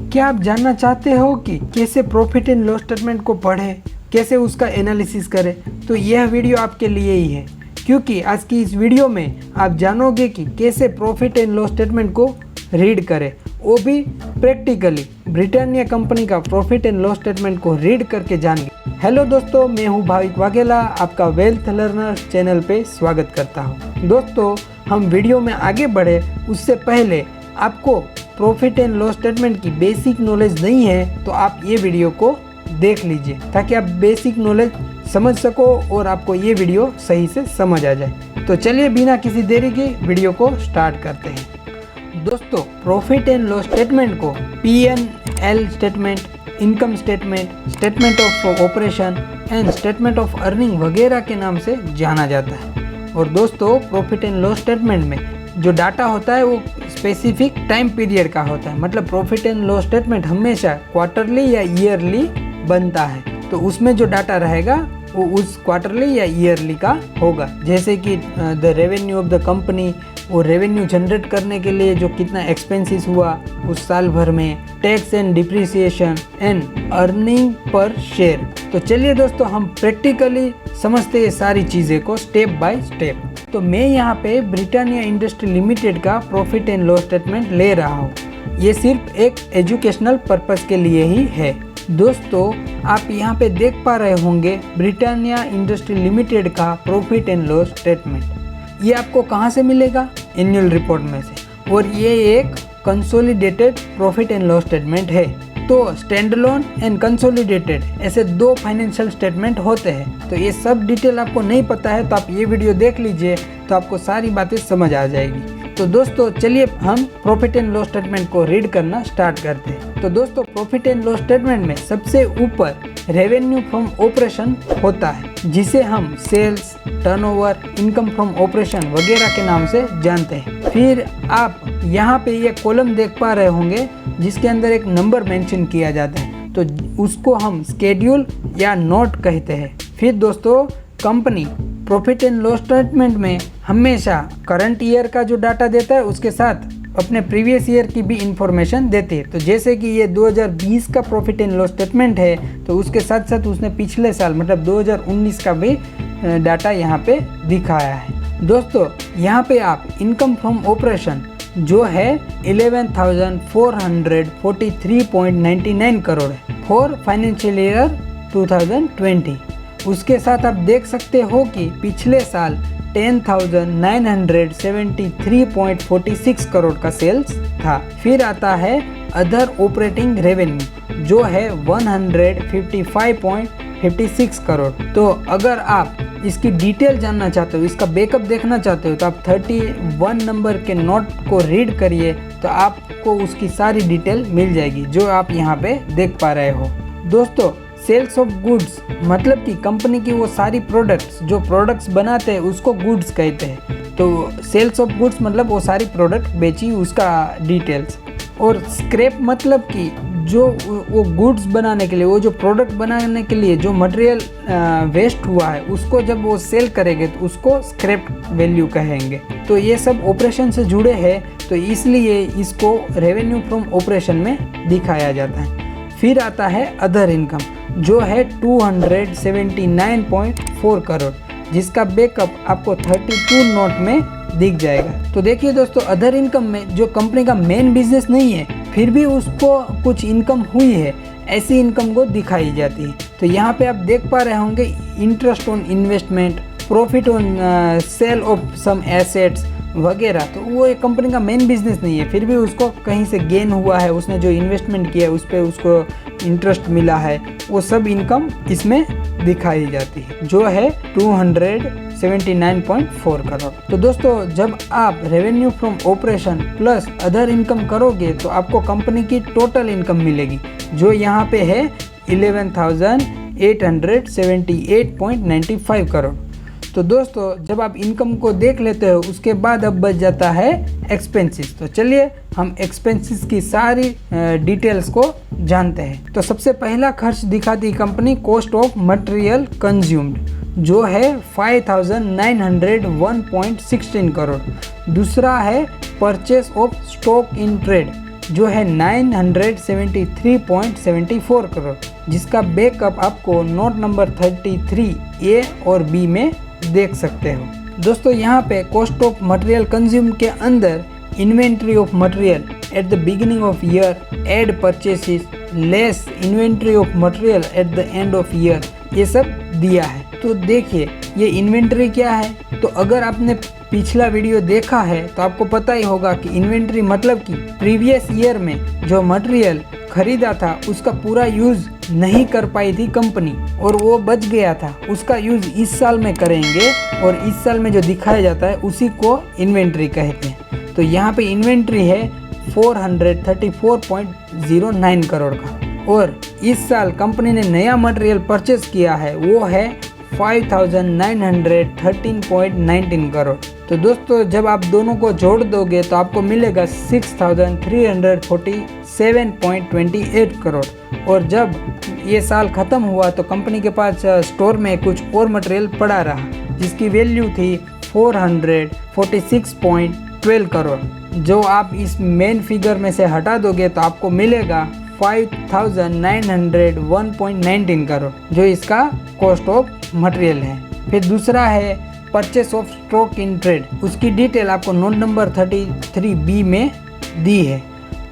क्या आप जानना चाहते हो कि कैसे प्रॉफिट एंड लॉस स्टेटमेंट को पढ़े, कैसे उसका एनालिसिस करें? तो यह वीडियो आपके लिए ही है, क्योंकि आज की इस वीडियो में आप जानोगे कि कैसे प्रॉफिट एंड लॉस स्टेटमेंट को रीड करें, वो भी प्रैक्टिकली ब्रिटानिया कंपनी का प्रॉफिट एंड लॉस स्टेटमेंट को रीड करके जानेंगे। हेलो दोस्तों, मैं हूं भाविक वाघेला, आपका वेल्थ लर्नर चैनल पे स्वागत करता हूं। दोस्तों, हम वीडियो में आगे बढ़े उससे पहले आपको प्रॉफिट एंड लॉस स्टेटमेंट की बेसिक नॉलेज नहीं है तो आप ये वीडियो को देख लीजिए ताकि आप बेसिक नॉलेज समझ सको और आपको ये वीडियो सही से समझ आ जाए। तो चलिए बिना किसी देरी के वीडियो को स्टार्ट करते हैं। दोस्तों, प्रॉफिट एंड लॉस स्टेटमेंट को P&L statement, income statement, statement of operation and statement of earning वगैरह के नाम से जाना जाता है। और दोस्तों, प्रॉफिट एंड लॉस स्टेटमेंट में जो डाटा होता है वो स्पेसिफिक टाइम पीरियड का होता है। मतलब प्रॉफिट एंड लॉस स्टेटमेंट हमेशा क्वार्टरली या ईयरली बनता है, तो उसमें जो डाटा रहेगा वो उस क्वार्टरली या ईयरली का होगा। जैसे कि the revenue of the company, वो रेवेन्यू जनरेट करने के लिए जो कितना एक्सपेंसेस हुआ उस साल भर में, tax and depreciation and earning per share. तो चलिए दोस्तों, हम प्रैक्टिकली समझते हैं सारी चीज़ें को स्टेप बाय स्टेप। तो मैं यहाँ पे ब्रिटानिया इंडस्ट्री लिमिटेड का प्रॉफिट एंड लॉस स्टेटमेंट ले रहा हूँ। ये सिर्फ एक एजुकेशनल पर्पस के लिए ही है। दोस्तों, आप यहाँ पे देख पा रहे होंगे ब्रिटानिया इंडस्ट्री लिमिटेड का प्रॉफिट एंड लॉस स्टेटमेंट। ये आपको कहाँ से मिलेगा? एनुअल रिपोर्ट में से। और ये एक consolidated profit and loss statement है। तो स्टैंडअलोन एंड कंसोलिडेटेड ऐसे दो फाइनेंशियल स्टेटमेंट होते हैं। तो ये सब डिटेल आपको नहीं पता है तो आप ये वीडियो देख लीजिए, तो आपको सारी बातें समझ आ जाएगी। तो दोस्तों, चलिए हम प्रॉफिट एंड लॉस स्टेटमेंट को रीड करना स्टार्ट करते हैं। तो दोस्तों, प्रॉफिट एंड लॉस स्टेटमेंट में सबसे ऊपर रेवेन्यू फ्रॉम ऑपरेशन होता है, जिसे हम sales, turnover, income from operation वगैरह के नाम से जानते हैं। फिर आप यहाँ पे ये कॉलम देख पा रहे होंगे जिसके अंदर एक नंबर मेंशन किया जाता है, तो उसको हम स्केड्यूल या नोट कहते हैं। फिर दोस्तों, company profit and loss statement में हमेशा करंट ईयर का जो डाटा देता है उसके साथ अपने प्रीवियस ईयर की भी इंफॉर्मेशन देते हैं। तो जैसे कि ये 2020 का प्रॉफिट एंड लॉस स्टेटमेंट है, तो उसके साथ साथ उसने पिछले साल मतलब 2019 का भी डाटा यहाँ पे दिखाया है। दोस्तों, यहाँ पे आप इनकम फ्रॉम ऑपरेशन जो है 11,443.99 करोड़ है फॉर फाइनेंशियल ईयर 2020। उसके साथ आप देख सकते हो कि पिछले साल 10,973.46 करोड़ का सेल्स था। फिर आता है अदर ऑपरेटिंग रेवेन्यू जो है 155.56 करोड़। तो अगर आप इसकी डिटेल जानना चाहते हो, इसका बैकअप देखना चाहते हो, तो आप 31 नंबर के नोट को रीड करिए, तो आपको उसकी सारी डिटेल मिल जाएगी जो आप यहाँ पे देख पा रहे हो। दोस्तों, सेल्स ऑफ गुड्स मतलब कि कंपनी की वो सारी प्रोडक्ट्स जो प्रोडक्ट्स बनाते हैं उसको गुड्स कहते हैं। तो सेल्स ऑफ गुड्स मतलब वो सारी प्रोडक्ट बेची, उसका डिटेल्स। और स्क्रैप मतलब कि जो वो गुड्स बनाने के लिए, वो जो प्रोडक्ट बनाने के लिए जो मटेरियल वेस्ट हुआ है उसको जब वो सेल करेंगे तो उसको स्क्रैप वैल्यू कहेंगे। तो ये सब ऑपरेशन से जुड़े हैं, तो इसलिए इसको रेवेन्यू फ्रॉम ऑपरेशन में दिखाया जाता है। फिर आता है अदर इनकम जो है 279.4 करोड़, जिसका बैकअप आपको 32 नोट में दिख जाएगा। तो देखिए दोस्तों, अदर इनकम में जो कंपनी का मेन बिजनेस नहीं है फिर भी उसको कुछ इनकम हुई है, ऐसी इनकम को दिखाई जाती है। तो यहाँ पे आप देख पा रहे होंगे interest on investment, profit on sale of some assets वगैरह। तो वो एक कंपनी का मेन बिजनेस नहीं है, फिर भी उसको कहीं से गेन हुआ है, उसने जो इन्वेस्टमेंट किया है उस पर उसको इंटरेस्ट मिला है, वो सब इनकम इसमें दिखाई जाती है जो है 279.4 करोड़। तो दोस्तों, जब आप revenue from operation plus other income करोगे तो आपको कंपनी की टोटल इनकम मिलेगी जो यहाँ पे है 11,878.95 करोड़। तो दोस्तों, जब आप इनकम को देख लेते हो उसके बाद अब बच जाता है एक्सपेंसेस। तो चलिए हम एक्सपेंसेस की सारी डिटेल्स को जानते हैं। तो सबसे पहला खर्च दिखाती company cost of material consumed जो है 5,901.16 करोड़। दूसरा है purchase of stock in trade जो है 973.74 करोड़, जिसका बैकअप आपको नोट नंबर 33A और B में देख सकते हो। दोस्तों यहाँ पे कॉस्ट ऑफ मटेरियल कंज्यूम के अंदर inventory of material at the beginning of year, add purchases, less inventory of material at the end of year, ये सब दिया है। तो देखिए ये इन्वेंट्री क्या है, तो अगर आपने पिछला वीडियो देखा है तो आपको पता ही होगा कि इन्वेंट्री मतलब कि प्रीवियस ईयर में जो मटेरियल खरीदा था उसका पूरा यूज नहीं कर पाई थी कंपनी और वो बच गया था, उसका यूज इस साल में करेंगे और इस साल में जो दिखाया जाता है उसी को इन्वेंट्री कहते हैं। तो यहाँ पे इन्वेंट्री है 434.09 करोड़ का, और इस साल कंपनी ने नया मटेरियल परचेज किया है वो है 5,913.19 करोड़। तो दोस्तों जब आप दोनों को जोड़ दोगे तो आपको मिलेगा 6,347.28 करोड़। और जब ये साल ख़त्म हुआ तो कंपनी के पास स्टोर में कुछ और मटेरियल पड़ा रहा जिसकी वैल्यू थी 446.12 करोड़। जो आप इस मेन फिगर में से हटा दोगे तो आपको मिलेगा 5,901.19 करोड़, जो इसका कॉस्ट ऑफ मटेरियल है। फिर दूसरा है purchase of stock in trade, उसकी डिटेल आपको नोट नंबर 33B में दी है।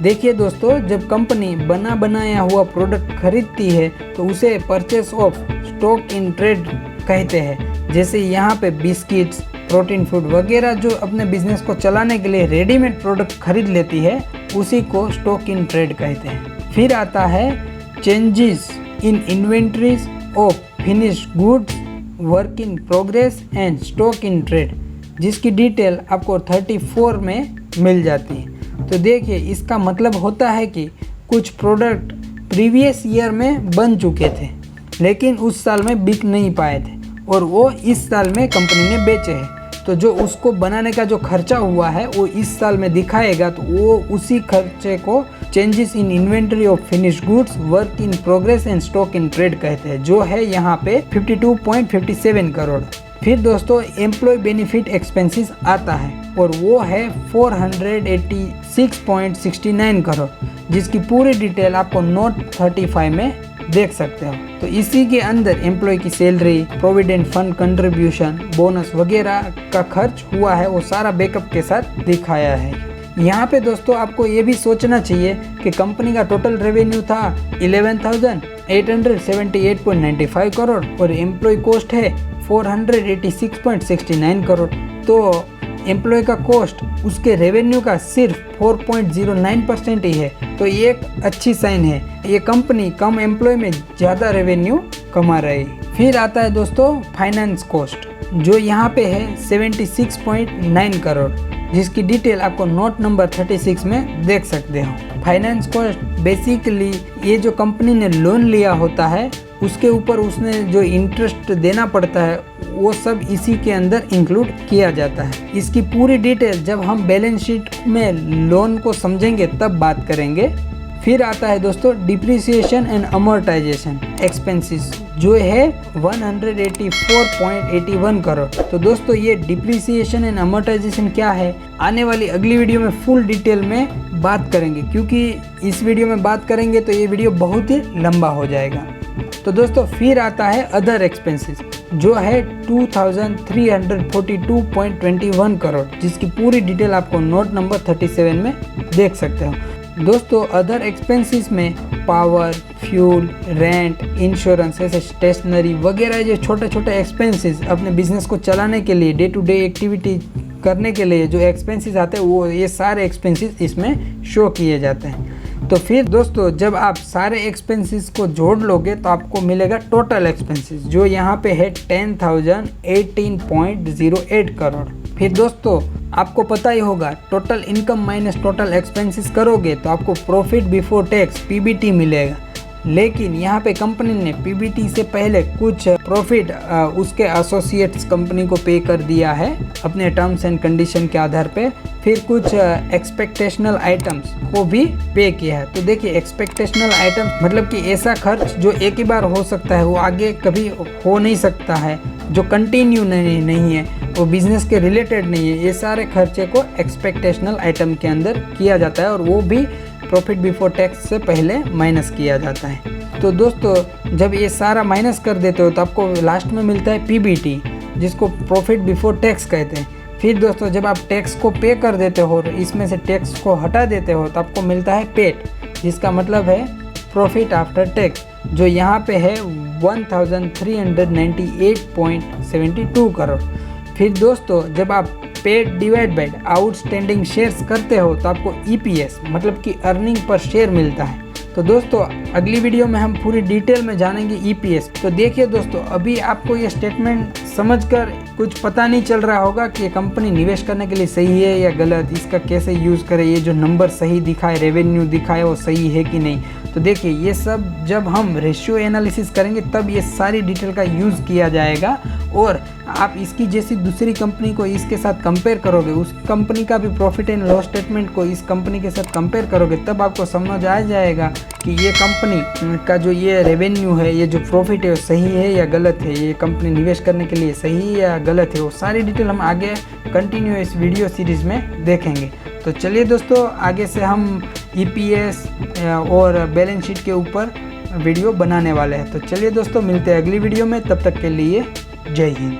देखिए दोस्तों, जब कंपनी बना बनाया हुआ प्रोडक्ट खरीदती है तो उसे purchase of stock in trade कहते हैं। जैसे यहाँ पे बिस्किट्स, प्रोटीन फूड वगैरह जो अपने बिजनेस को चलाने के लिए रेडीमेड प्रोडक्ट खरीद लेती है उसी को स्टॉक इन ट्रेड कहते हैं। फिर आता है changes in inventories of finished goods, work in progress and stock in trade, जिसकी डिटेल आपको 34 में मिल जाती है। तो देखिए इसका मतलब होता है कि कुछ प्रोडक्ट प्रीवियस ईयर में बन चुके थे लेकिन उस साल में बिक नहीं पाए थे और वो इस साल में कंपनी ने बेचे हैं। तो जो उसको बनाने का जो खर्चा हुआ है वो इस साल में दिखाएगा, तो वो उसी खर्चे को changes in inventory of finished goods, work in progress and stock in trade कहते हैं, जो है यहाँ पे 52.57 करोड़। फिर दोस्तों एम्प्लॉय बेनिफिट एक्सपेंसेस आता है और वो है 486.69 करोड़, जिसकी पूरी डिटेल आपको नोट 35 में देख सकते हो। तो इसी के अंदर एम्प्लॉय की salary, provident fund contribution, bonus वगैरह का खर्च हुआ है, वो सारा बैकअप के साथ दिखाया है। यहाँ पे दोस्तों आपको ये भी सोचना चाहिए कि कंपनी का टोटल रेवेन्यू था 11,878.95 करोड़ और एम्प्लॉय कॉस्ट है 486.69 करोड़। तो एम्प्लॉय का कॉस्ट उसके रेवेन्यू का सिर्फ 4.09% ही है, तो ये एक अच्छी साइन है। ये कंपनी कम एम्प्लॉय में ज़्यादा रेवेन्यू कमा रही है। फिर आता है दोस्तों फाइनेंस कॉस्ट, जो यहाँ पे है 76.9 करोड़, जिसकी डिटेल आपको नोट नंबर 36 में देख सकते हो। फाइनेंस कॉस्ट बेसिकली ये जो कंपनी ने लोन लिया होता है उसके ऊपर उसने जो इंटरेस्ट देना पड़ता है वो सब इसी के अंदर इंक्लूड किया जाता है। इसकी पूरी डिटेल जब हम बैलेंस शीट में लोन को समझेंगे तब बात करेंगे। फिर आता है दोस्तों डिप्रिसिएशन एंड अमोर्टाइजेशन एक्सपेंसेस, जो है 184.81 करोड़। तो दोस्तों ये डिप्रिसिएशन एंड अमोर्टाइजेशन क्या है, आने वाली अगली वीडियो में फुल डिटेल में बात करेंगे, क्योंकि इस वीडियो में बात करेंगे तो ये वीडियो बहुत ही लंबा हो जाएगा। तो दोस्तों फिर आता है अदर एक्सपेंसेस, जो है 2,342.21 करोड़, जिसकी पूरी डिटेल आपको नोट नंबर 37 में देख सकते हो। दोस्तों अदर एक्सपेंसेस में पावर, फ्यूल, रेंट, इंश्योरेंस, ऐसे स्टेशनरी वगैरह जो छोटे छोटे एक्सपेंसेस अपने बिजनेस को चलाने के लिए, डे टू डे एक्टिविटी करने के लिए जो एक्सपेंसेस आते हैं वो ये सारे एक्सपेंसेस इसमें शो किए जाते हैं। तो फिर दोस्तों जब आप सारे एक्सपेंसेस को जोड़ लोगे तो आपको मिलेगा टोटल एक्सपेंसेस, जो यहाँ पे है 10,018.08 करोड़। फिर दोस्तों आपको पता ही होगा total income minus total expenses करोगे तो आपको प्रॉफिट बिफोर टैक्स PBT मिलेगा। लेकिन यहाँ पे कंपनी ने PBT से पहले कुछ प्रॉफिट उसके एसोसिएट्स कंपनी को पे कर दिया है अपने टर्म्स एंड कंडीशन के आधार पे। फिर कुछ एक्सपेक्टेशनल आइटम्स को भी पे किया है। तो देखिए एक्सपेक्टेशनल आइटम्स मतलब कि ऐसा खर्च जो एक ही बार हो सकता है, वो आगे कभी हो नहीं सकता है, जो कंटिन्यू नहीं है, वो बिजनेस के रिलेटेड नहीं है, ये सारे खर्चे को एक्सपेक्टेशनल आइटम के अंदर किया जाता है और वो भी प्रॉफिट बिफोर टैक्स से पहले माइनस किया जाता है। तो दोस्तों जब ये सारा माइनस कर देते हो तो आपको लास्ट में मिलता है पीबीटी, जिसको प्रॉफिट बिफोर टैक्स कहते हैं। फिर दोस्तों जब आप टैक्स को पे कर देते हो और इसमें से टैक्स को हटा देते हो तो आपको मिलता है पेट, जिसका मतलब है प्रॉफिट आफ्टर टैक्स, जो यहाँ पे है 1398.72 करोड़। फिर दोस्तों जब आप paid divide by outstanding shares करते हो तो आपको ईपीएस मतलब कि अर्निंग पर शेयर मिलता है। तो दोस्तों अगली वीडियो में हम पूरी डिटेल में जानेंगे ईपीएस। तो देखिए दोस्तों, अभी आपको ये स्टेटमेंट समझकर कुछ पता नहीं चल रहा होगा कि ये कंपनी निवेश करने के लिए सही है या गलत, इसका कैसे यूज़ करें, ये जो नंबर सही दिखाए, रेवेन्यू दिखाए, वो सही है कि नहीं। तो देखिए ये सब जब हम रेशियो एनालिसिस करेंगे तब ये सारी डिटेल का यूज़ किया जाएगा, और आप इसकी जैसी दूसरी कंपनी को इसके साथ कंपेयर करोगे, उस कंपनी का भी प्रॉफिट एंड लॉस स्टेटमेंट को इस कंपनी के साथ कंपेयर करोगे, तब आपको समझ आ जाएगा कि ये कंपनी का जो ये रेवेन्यू है, ये जो प्रॉफिट है वो सही है या गलत है, ये कंपनी निवेश करने के लिए सही है या गलत है। वो सारी डिटेल हम आगे कंटिन्यू इस वीडियो सीरीज़ में देखेंगे। तो चलिए दोस्तों, आगे से हम ईपीएस और बैलेंस शीट के ऊपर वीडियो बनाने वाले हैं। तो चलिए दोस्तों, मिलते हैं अगली वीडियो में, तब तक के लिए जय हिंद।